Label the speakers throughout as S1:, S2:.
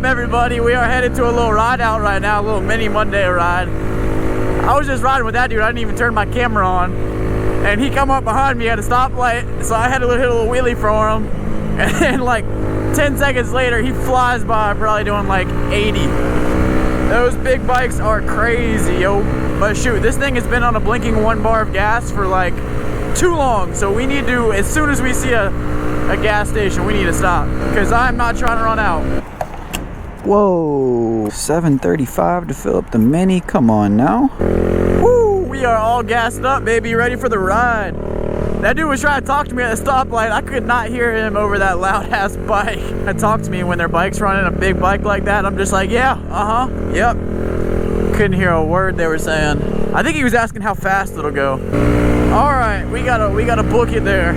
S1: everybody? We are headed to a little ride out right now, a little mini Monday ride. I was just riding with that dude. I didn't even turn my camera on. And he come up behind me at a stoplight, so I had to hit a little wheelie for him. And then like 10 seconds later, he flies by, probably doing like 80. Those big bikes are crazy, yo. But shoot, this thing has been on a blinking 1 bar of gas for like too long. So we need to, as soon as we see a gas station, we need to stop, because I'm not trying to run out.
S2: Whoa, 7:35 to fill up the Mini. Come on now.
S1: Woo, we are all gassed up, baby, ready for the ride. That dude was trying to talk to me at the stoplight. I could not hear him over that loud ass bike. They talk to me when their bike's running a big bike like that. I'm just like, yeah, yep. Couldn't hear a word they were saying. I think he was asking how fast it'll go. All right, we gotta book it there.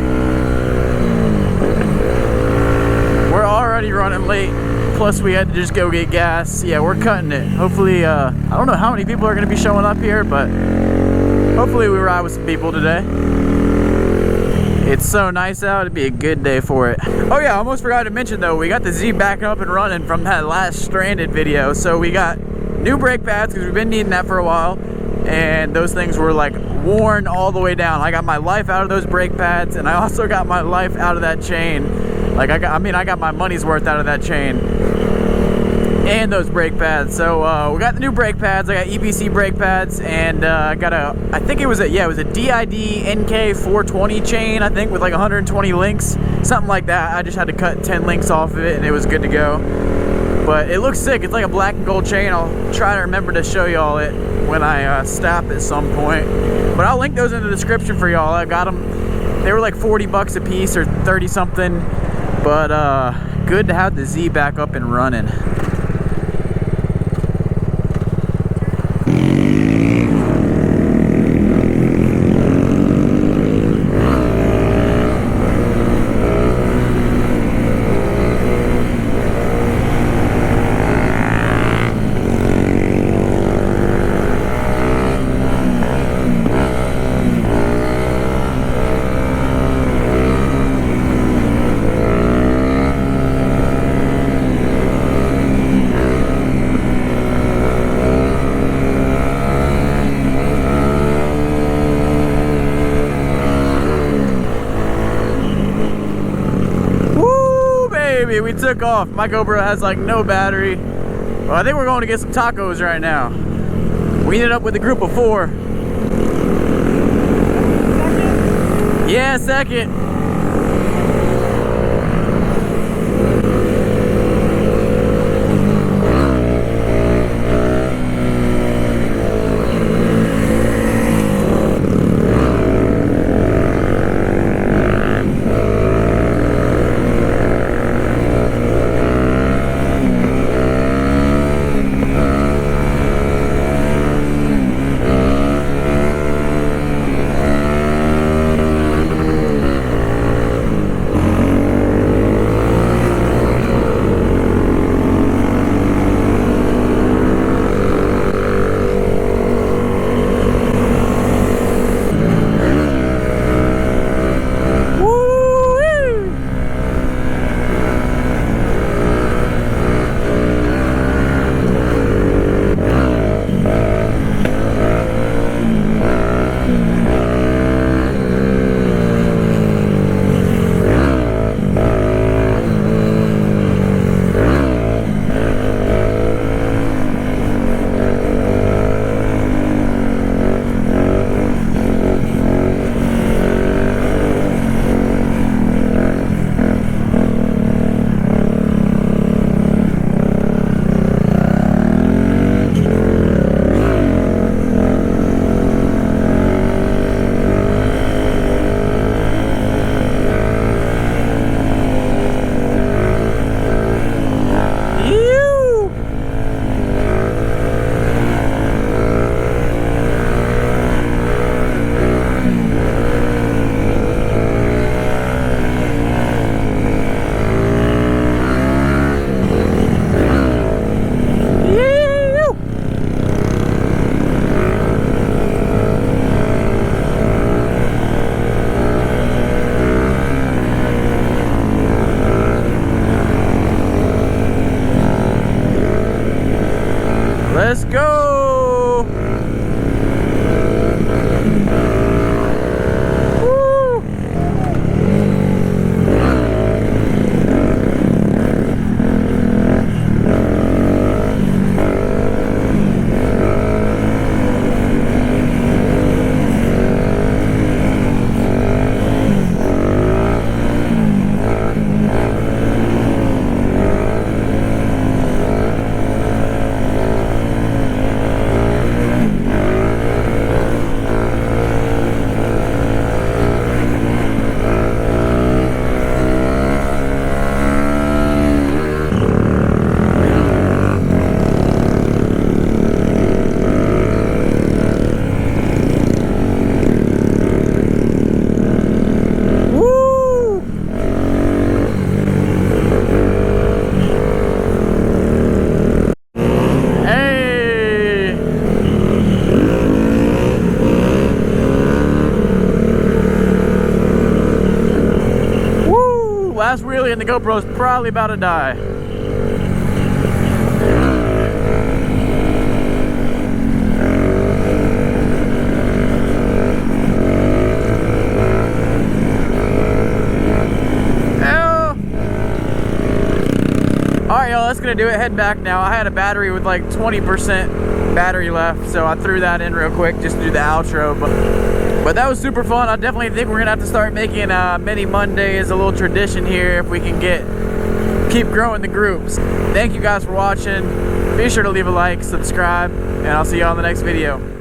S1: We're already running late, plus we had to just go get gas. Yeah, we're cutting it. Hopefully, I don't know how many people are gonna be showing up here, but hopefully we ride with some people today. It's so nice out, it'd be a good day for it. Oh yeah, I almost forgot to mention though, we got the Z back up and running from that last stranded video. So we got new brake pads, because we've been needing that for a while. And those things were like worn all the way down. I got my life out of those brake pads, and I also got my life out of that chain. Like I got my money's worth out of that chain and those brake pads. So we got the new brake pads. I got EBC brake pads, and I got I think it was a DID NK 420 chain, I think, with like 120 links, something like that. I just had to cut 10 links off of it, and it was good to go. But it looks sick. It's like a black and gold chain. I'll try to remember to show y'all it when I stop at some point. But I'll link those in the description for y'all. I got them. They were like 40 bucks a piece or 30 something. But good to have the Z back up and running. We took off. My GoPro has like no battery. Well, I think we're going to get some tacos right now. We ended up with a group of 4. Yeah, second. last wheelie and the GoPro's probably about to die. Alright, y'all, that's gonna do it. Head back now. I had a battery with like 20% battery left, so I threw that in real quick just to do the outro. But that was super fun. I definitely think we're gonna have to start making mini Mondays a little tradition here if we can keep growing the groups. Thank you guys for watching. Be sure to leave a like, subscribe, and I'll see you on the next video.